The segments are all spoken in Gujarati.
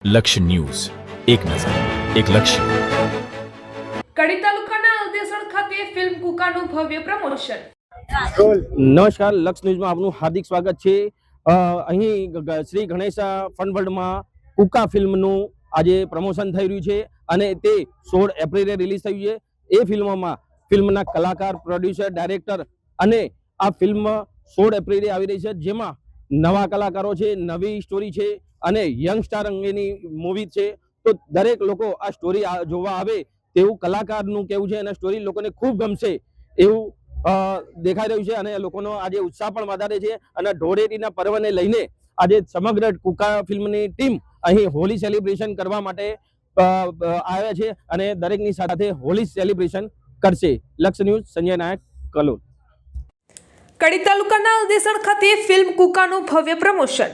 લક્ષ્ય ન્યૂઝ, એક નજર, એક લક્ષ્ય. કડી તાલુકાના અલદેસણ ખાતે ફિલ્મ કુકાનું ભવ્ય પ્રમોશન. નમસ્કાર, લક્ષ્ય ન્યૂઝમાં આપનું હાર્દિક સ્વાગત છે. અહીં શ્રી ગણેશ ફન વર્લ્ડમાં કુકા ફિલ્મનું આજે પ્રમોશન થઈ રહ્યું છે અને તે 16 એપ્રિલે રિલીઝ થયું છે. એ ફિલ્મના કલાકાર, પ્રોડ્યુસર, ડાયરેક્ટર અને આ ફિલ્મ 16 એપ્રિલે આવી રહી છે, જેમાં નવા કલાકારો છે, નવી સ્ટોરી છે અને યંગ સ્ટાર અંગેની મૂવી છે. તો દરેક લોકો આ સ્ટોરી જોવા આવે તેવું કલાકારનું કહેવું છે અને સ્ટોરી લોકોને ખૂબ ગમશે એવું દેખાઈ રહ્યું છે અને લોકોનો આજે ઉત્સાહ પણ વધારે છે. અને ધૂળેટીના પર્વને લઈને આજે સમગ્ર કુકા ફિલ્મની ટીમ અહીં હોલી સેલિબ્રેશન કરવા માટે આવ્યા છે અને દરેકની સાથે હોલી સેલિબ્રેશન કરશે. લક્ષ્ય ન્યૂઝ, સંજય નાયક, કલોલ. કડી તાલુકાના અલદેસણ ખાતે ફિલ્મ કુકાનું ભવ્ય પ્રમોશન.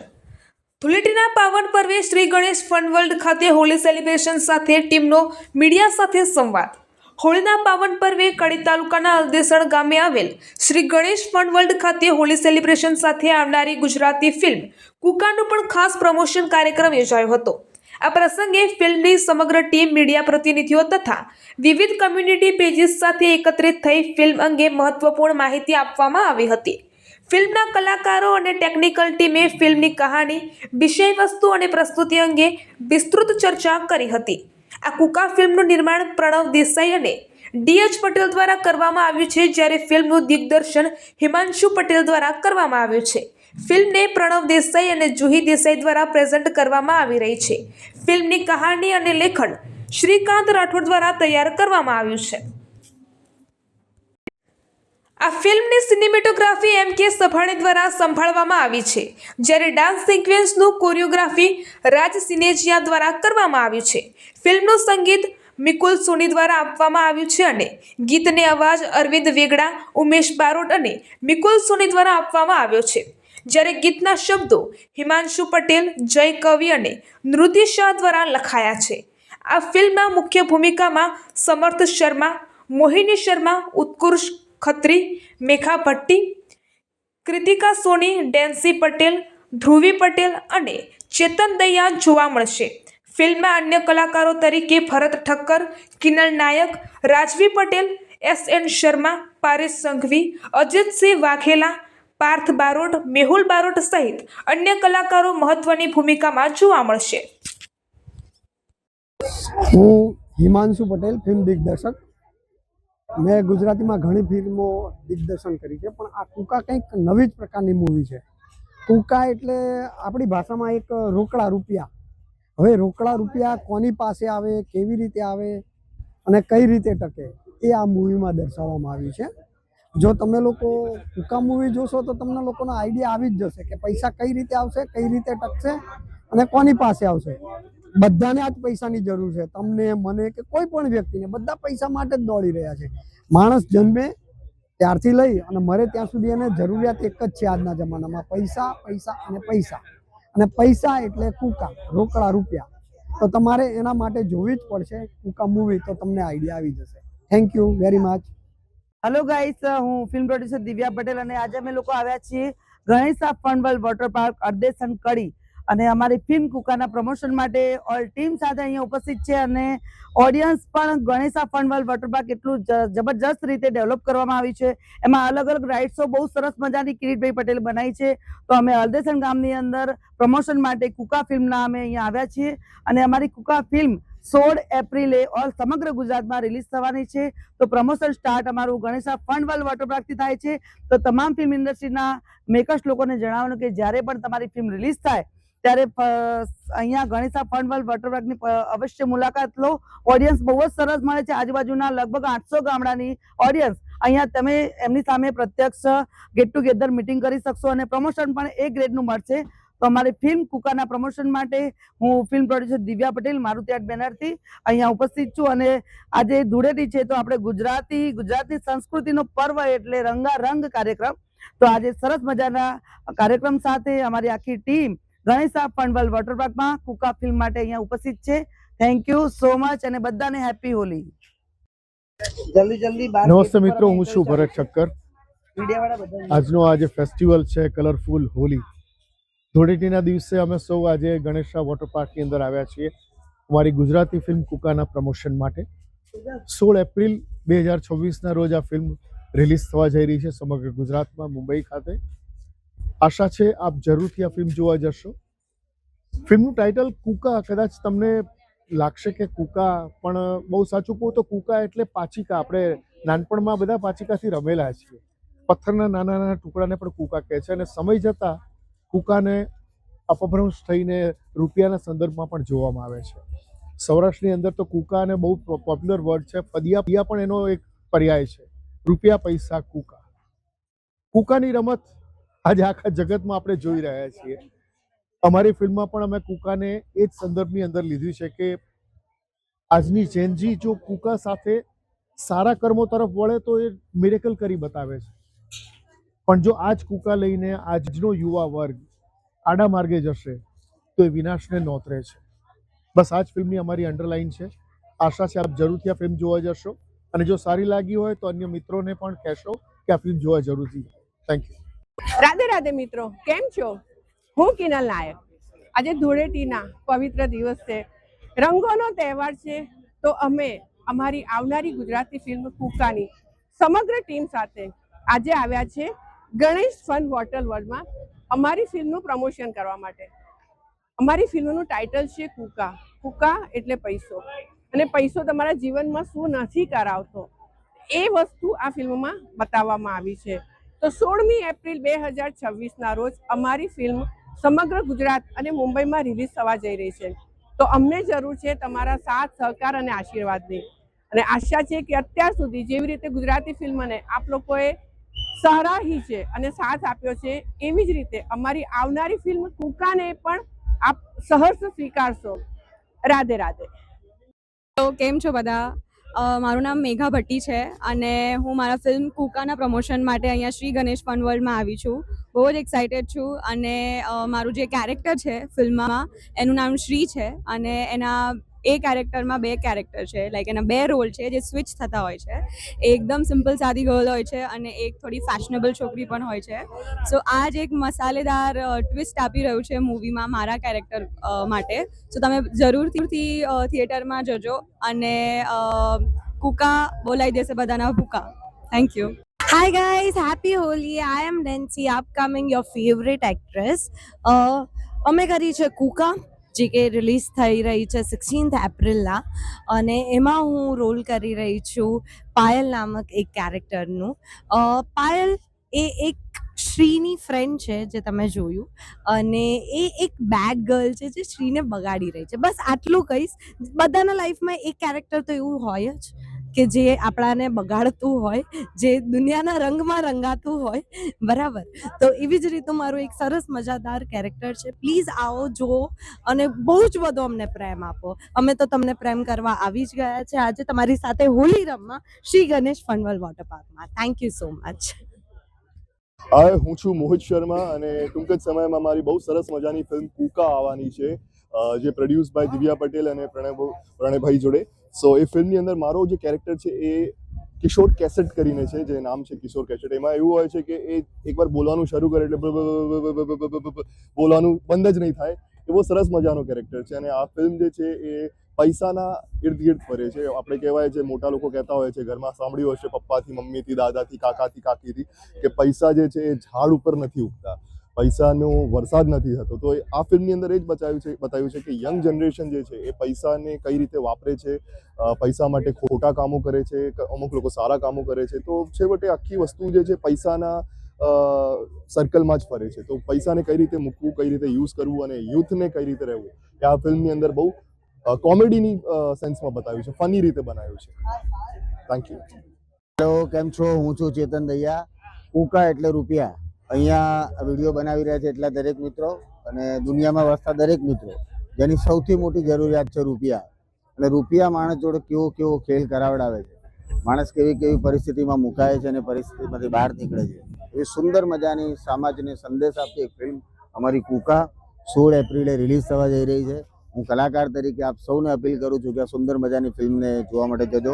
ધૂળેટીના પાવન પર્વે શ્રી ગણેશ ફન વર્લ્ડ ખાતે હોળી સેલિબ્રેશન સાથે ટીમનો મીડિયા સાથે સંવાદ. હોળીના પાવન પર્વે કડી તાલુકાના અલદેસણ ગામે આવેલ શ્રી ગણેશ ફન વર્લ્ડ ખાતે હોળી સેલિબ્રેશન સાથે આવનારી ગુજરાતી ફિલ્મ કુકાનું પણ ખાસ પ્રમોશન કાર્યક્રમ યોજાયો હતો. આ પ્રસંગે ફિલ્મની સમગ્ર ટીમ, મીડિયા પ્રતિનિધિઓ તથા વિવિધ કમ્યુનિટી પેજીસ સાથે એકત્રિત થઈ ફિલ્મ અંગે મહત્વપૂર્ણ માહિતી આપવામાં આવી હતી. ફિલ્મના કલાકારો અને ટેકનિકલ ટીમે ફિલ્મની કહાની, વિષયવસ્તુ અને પ્રસ્તુતિ અંગે વિસ્તૃત ચર્ચા કરી હતી. આ કુકા ફિલ્મનું નિર્માણ પ્રણવ દેસાઈ અને ડી.એચ. પટેલ દ્વારા કરવામાં આવ્યું છે, જ્યારે ફિલ્મનું દિગ્દર્શન હિમાંશુ પટેલ દ્વારા કરવામાં આવ્યું છે. ફિલ્મને પ્રણવ દેસાઈ અને જુહી દેસાઈ દ્વારા પ્રેઝન્ટ કરવામાં આવી રહી છે. ફિલ્મની કહાની અને લેખન શ્રીકાંત રાઠોડ દ્વારા તૈયાર કરવામાં આવ્યું છે. આ ફિલ્મની સિનેમેટોગ્રાફી એમ.કે. સભાણી દ્વારા સંભાળવામાં આવી છે, જ્યારે ડાન્સ સિક્વન્સનું કોરિયોગ્રાફી રાજ સિનેજિયા દ્વારા કરવામાં આવ્યું છે. ફિલ્મનું સંગીત મિકુલ સોની દ્વારા આપવામાં આવ્યું છે અને ગીતને અવાજ અરવિંદ વેગડા, ઉમેશ બારોટ અને મિકુલ સોની દ્વારા આપવામાં આવ્યો છે, જ્યારે ગીતના શબ્દો હિમાંશુ પટેલ, જય કવિ અને નૃત્ય શાહ દ્વારા લખાયા છે. આ ફિલ્મમાં મુખ્ય ભૂમિકામાં સમર્થ શર્મા, મોહિની શર્મા, ઉત્કર્ષ ખત્રી, મેઘા ભટ્ટી, કૃતિકા સોની, ડેન્સી પટેલ, ધ્રુવી પટેલ અને ચેતન દૈયા જોવા મળશે. ફિલ્મમાં અન્ય કલાકારો તરીકે ભરત ઠક્કર, કિનલ નાયક, રાજવી પટેલ, એસ.એન. શર્મા, પારેશ સંઘવી, અજીતસિંહ વાઘેલા, પાર્થ બારોટ, મેહુલ બારોટ સહિત અન્ય કલાકારો મહત્વની ભૂમિકામાં જોવા મળશે. હું હિમાંશુ પટેલ, ફિલ્મ દિગ્દર્શક. મેં ગુજરાતીમાં ઘણી ફિલ્મો દિગ્દર્શન કરી છે, પણ આ કુકા કંઈક નવી જ પ્રકારની મૂવી છે. કુકા એટલે આપણી ભાષામાં એક રોકડા રૂપિયા. હવે રોકડા રૂપિયા કોની પાસે આવે, કેવી રીતે આવે અને કઈ રીતે ટકે, એ આ મૂવીમાં દર્શાવવામાં આવ્યું છે. જો તમે લોકો કુકા મૂવી જોશો તો તમને લોકોનો આઈડિયા આવી જ જશે કે પૈસા કઈ રીતે આવશે, કઈ રીતે ટકશે અને કોની પાસે આવશે. બધાને આજ પૈસાની જરૂર છે, તમને, મને કે કોઈ પણ વ્યક્તિને. બધા પૈસા માટે જ દોડી રહ્યા છે. માણસ જન્મે ત્યારથી લઈ અને મરે ત્યાં સુધી એને જરૂરિયાત એક જ છે આજના જમાનામાં: પૈસા, પૈસા અને પૈસા. અને પૈસા એટલે કુકા, રોકડા રૂપિયા. તો તમારે એના માટે જોવી જ પડશે કુકા મૂવી, તો તમને આઈડિયા આવી જશે. Thank you very much. Hello guys, હું ફિલ્મ પ્રોડ્યુસર દિવ્યા પટેલ અને આજે અમે લોકો આવ્યા છીએ Ganesh fun world water park Aldesan Kadi અને અમારી ફિલ્મ કુકાના પ્રમોશન માટે ઓલ ટીમ સાથે અહીંયા ઉપસ્થિત છે. અને ઓડિયન્સ પણ Ganesh fun world water park એટલું જબરજસ્ત રીતે ડેવલપ કરવામાં આવ્યું છે. એમાં અલગ અલગ રાઇડ્સો બહુ સરસ મજાની કિરીટભાઈ પટેલ બનાવી છે. તો અમે અલદેસણ ગામની અંદર પ્રમોશન માટે કુકા ફિલ્મના અમે અહીંયા આવ્યા છીએ અને અમારી કુકા ફિલ્મ 16 એપ્રિલે ઓલ સમગ્ર ગુજરાતમાં રિલીઝ થવાની છે. તો પ્રમોશન સ્ટાર્ટ અમારું ગણેશ ફન વર્લ્ડ વોટર પાર્કથી થાય છે. તો તમામ ફિલ્મ ઇન્ડસ્ટ્રીના મેકર્સ લોકોને જણાવવાનું કે જ્યારે પણ તમારી ફિલ્મ રિલીઝ થાય ત્યારે અહીંયા ગણેશ ફન વર્લ્ડ વોટર પાર્કની અવશ્ય મુલાકાત લો. ઓડિયન્સ બહુ જ સરસ મળે છે. આજુબાજુના લગભગ 800 ગામડાની ઓડિયન્સ અહીંયા તમે એમની સામે પ્રત્યક્ષ ગેટ ટુગેધર મિટિંગ કરી શકશો અને પ્રમોશન પણ એ ગ્રેડનું મળશે. તો અમારી ફિલ્મ કુકાના પ્રમોશન માટે હું film producer Divya Patel, Maruti art બેનરથી અહીંયા ઉપસ્થિત છું. અને આજે ધૂળેટી છે તો આપણે ગુજરાતની સંસ્કૃતિનો પર્વ એટલે રંગારંગ કાર્યક્રમ. તો આજે સરસ મજાના કાર્યક્રમ સાથે અમારી આખી team Ganesh fun world water પાર્કમાં કુકા ફિલ્મ માટે અહીંયા ઉપસ્થિત છે. થેન્ક યુ સો મચ અને બધાને હેપી હોલી. જલ્દી નમસ્તે મિત્રો, હું છું ભરત ઠક્કર. આજનો આજે ફેસ્ટિવલ છે કલરફુલ હોલી. ધૂળેટીના દિવસે અમે સૌ આજે ગણેશા વોટર પાર્કની અંદર આવ્યા છીએ અમારી ગુજરાતી ફિલ્મ કુકાના પ્રમોશન માટે. 16 એપ્રિલ 2026ના રોજ આ ફિલ્મ રિલીઝ થવા જઈ રહી છે સમગ્ર ગુજરાતમાં, મુંબઈ ખાતે. આશા છે આપ જરૂરથી આ ફિલ્મ જોવા જશો. ફિલ્મનું ટાઇટલ કુકા, કદાચ તમને લાગશે કે કુકા, પણ બહુ સાચું કહું તો કુકા એટલે પાચિકા. આપણે નાનપણમાં બધા પાચિકાથી રમેલા છીએ. પથ્થરના નાના નાના ટુકડાને પણ કુકા કહે છે અને સમય જતાં કુકાને અપભ્રંશ થઈને રૂપિયાના સંદર્ભમાં પણ જોવામાં આવે છે. સૌરાષ્ટ્રની અંદર તો કુકા અને બહુ પોપ્યુલર વર્ડ છે. પદિયા પણ એનો એક પર્યાય છે. રૂપિયા, પૈસા, કુકા. કુકાની રમત આજે આખા જગતમાં આપણે જોઈ રહ્યા છીએ. અમારી ફિલ્મમાં પણ અમે કુકાને એ જ સંદર્ભની અંદર લીધી છે કે આજની જેનજી જો કુકા સાથે સારા કર્મો તરફ વળે તો એ મિરેકલ કરી બતાવે છે, પણ જો આ જ કુકા લઈને આજનો યુવા વર્ગ આડા માર્ગે જશે તો એ વિનાશને નોતરે છે. બસ આ જ ફિલ્મની અમારી અંડરલાઈન છે. આશા છે આપ જરૂરથી આ ફિલ્મ જોવા જશો અને જો સારી લાગી હોય તો અન્ય મિત્રોને પણ કહેશો કે આ ફિલ્મ જોવા જરૂરથી. Thank you. રાધે રાધે મિત્રો, કેમ છો? હું કિનલ નાયક. આજે ધૂળેટીના પવિત્ર દિવસ છે, રંગોનો તહેવાર છે, તો અમે અમારી આવનારી ગુજરાતી ફિલ્મ કુકાની સમગ્ર ટીમ સાથે આજે આવ્યા છે ગણેશ ફન વોટર વર્લ્ડમાં અમારી ફિલ્મનું પ્રમોશન કરવા માટે. અમારી ફિલ્મનું ટાઇટલ છે કુકા. કુકા એટલે પૈસો, અને પૈસો તમારા જીવનમાં શું નથી કરાવતો એ વસ્તુ આ ફિલ્મમાં બતાવવામાં આવી છે. તો 16મી એપ્રિલ 2026ના રોજ અમારી ફિલ્મ સમગ્ર ગુજરાત અને મુંબઈમાં રિલીઝ થવા જઈ રહી છે. તો અમને જરૂર છે તમારા સાથ, સહકાર અને આશીર્વાદની. અને આશા છે કે અત્યાર સુધી જેવી રીતે ગુજરાતી ફિલ્મને આપ લોકોએ સરાહી છે અને સાથ આપ્યો છે, એવી જ રીતે અમારી આવનારી ફિલ્મ કુકાને પણ આપ સહર્ષ સ્વીકારશો. રાધે રાધે. તો કેમ છો બધા? મારું નામ મેઘા ભટ્ટી છે અને હું મારા ફિલ્મ કુકાના પ્રમોશન માટે અહીંયા શ્રી ગણેશ ફન વર્લ્ડમાં આવી છું. બહુ જ એક્સાઇટેડ છું અને મારું જે કેરેક્ટર છે ફિલ્મમાં એનું નામ શ્રી છે અને એના એ કેરેક્ટરમાં 2 કેરેક્ટર છે, લાઈક એના 2 રોલ છે જે સ્વિચ થતા હોય છે. એકદમ સિમ્પલ સાદી ગર્લ હોય છે અને એક થોડી ફેશનેબલ છોકરી પણ હોય છે. સો આ જ એક મસાલેદાર ટ્વિસ્ટ આપી રહ્યું છે મૂવીમાં મારા કેરેક્ટર માટે. સો તમે જરૂરથી થિયેટરમાં જજો અને કુકા બોલાવી દેશે બધાના ભૂકા. Thank you. Hi guys, happy Holi. I am Nancy, upcoming your favorite actress. અમે કરી છે કુકા, જે કે રિલીઝ થઈ રહી છે 16th એપ્રિલના, અને એમાં હું રોલ કરી રહી છું પાયલ નામક એક કેરેક્ટરનું. પાયલ એ એક શ્રીની ફ્રેન્ડ છે જે તમે જોયું, અને એ એક બેડ ગર્લ છે જે શ્રીને બગાડી રહી છે. બસ આટલું કહીશ. બધાના લાઈફમાં એક કેરેક્ટર તો એવું હોય જ કે જે આપણાને બગાડતું હોય, જે દુનિયાના રંગમાં રંગાતું હોય, બરાબર? તો એવી જ રીતનું મારું એક સરસ મજાદાર કેરેક્ટર છે. પ્લીઝ આવો, જુઓ અને બહુ જ બધો અમને પ્રેમ આપો. અમે તો તમને પ્રેમ કરવા આવી જ ગયા છે આજે તમારી સાથે હોલી રમવા શ્રી ગણેશ ફનવર્લ્ડ વોટર પાર્કમાં. Thank you so much. Hi, હું છું મોહિત શર્મા અને ટૂંક જ સમયમાં મારી બહુ સરસ મજાની ફિલ્મ કુકા આવવાની છે, જે પ્રોડ્યુસ બાય દિવ્યા પટેલ અને પ્રણયભાઈ જોડે. સો એ ફિલ્મની અંદર મારો જે કેરેક્ટર છે એ કિશોર કેસેટ કરીને છે, જે નામ છે કિશોર કેસેટ. એમાં એવું હોય છે કે એ એકવાર બોલવાનું શરૂ કરે એટલે બોલવાનું બંધ જ નહીં થાય. એવો સરસ મજાનો કેરેક્ટર છે અને આ ફિલ્મ જે છે એ પૈસાના ઇર્દ ગિર્દ ફરે છે. આપણે કહેવાય છે, મોટા લોકો કહેતા હોય છે, ઘરમાં સાંભળ્યું હશે પપ્પાથી, મમ્મીથી, દાદાથી, કાકાથી, કાકીથી, કે પૈસા જે છે એ ઝાડ ઉપર નથી ઉગતા, પૈસાનો વરસાદ નથી થતો. તો આ ફિલ્મની અંદર એ જ બતાવ્યું છે કે યંગ જનરેશન જે છે એ પૈસાને કઈ રીતે વાપરે છે, પૈસા માટે ખોટા કામો કરે છે, અમુક લોકો સારા કામો કરે છે. તો છેવટે આખી વસ્તુ જે છે પૈસાના સર્કલમાં જ ફરે છે. તો પૈસાને કઈ રીતે મૂકવું, કઈ રીતે યુઝ કરવું અને યુથને કઈ રીતે રહેવું, એ આ ફિલ્મની અંદર બહુ કોમેડીની સેન્સમાં બતાવ્યું છે, ફની રીતે બનાવ્યું છે. Thank you. હેલો, કેમ છો? હું છું ચેતન દૈયા. કુકા એટલે રૂપિયા. અહીંયા વિડીયો બનાવી રહ્યા છે એટલા દરેક મિત્રો અને દુનિયામાં વસતા દરેક મિત્રો જેની સૌથી મોટી જરૂરિયાત છે રૂપિયા. અને રૂપિયા માણસ જોડે કેવો ખેલ કરાવડાવે છે, માણસ કેવી પરિસ્થિતિમાં મુકાય છે અને પરિસ્થિતિમાંથી બહાર નીકળે છે. એવી સુંદર મજાની સમાજને સંદેશ આપતી એક ફિલ્મ અમારી કુકા 16 એપ્રિલે રિલીઝ થવા જઈ રહી છે. હું કલાકાર તરીકે આપ સૌને અપીલ કરું છું કે આ સુંદર મજાની ફિલ્મને જોવા માટે જજો.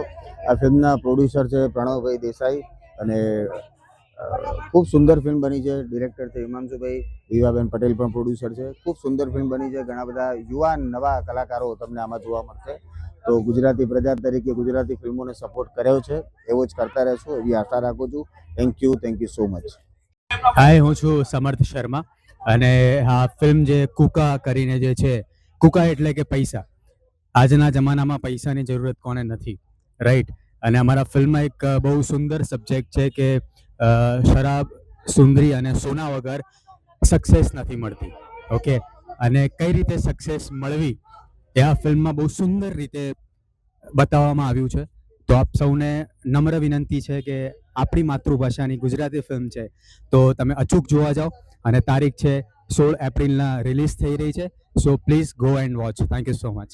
આ ફિલ્મના પ્રોડ્યુસર છે પ્રણવભાઈ દેસાઈ અને ખૂબ સુંદર ફિલ્મ બની છે. ડિરેક્ટર છે હિમાંશુભાઈ, વિવાબેન પટેલ પણ પ્રોડ્યુસર છે. ખૂબ સુંદર ફિલ્મ બની છે. ઘણા બધા યુવાન નવા કલાકારો તમને આમાં જોવા મળશે. તો ગુજરાતી પ્રજા તરીકે ગુજરાતી ફિલ્મોને સપોર્ટ કર્યો છે, એવો જ કરતા રહેશું એવી આશા રાખું છું. Thank you so much. Hi, હું છું સમર્થ શર્મા અને આ ફિલ્મ જે કુકા કરીને જે છે, કુકા એટલે કે પૈસા. આજના જમાનામાં પૈસાની જરૂરત કોને નથી, રાઈટ? અને અમારા ફિલ્મમાં એક બહુ સુંદર સબ્જેક્ટ છે કે શરાબ, સુંદરી અને સોના વગર સક્સેસ નથી મળતી. ઓકે, અને કઈ રીતે સક્સેસ મળવી એ આ ફિલ્મમાં બહુ સુંદર રીતે બતાવવામાં આવ્યું છે. તો આપ સૌને નમ્ર વિનંતી છે કે આપણી માતૃભાષાની ગુજરાતી ફિલ્મ છે તો તમે અચૂક જોવા જાઓ. અને તારીખ છે 16 એપ્રિલના રિલીઝ થઈ રહી છે. So please go and watch. Thank you so much.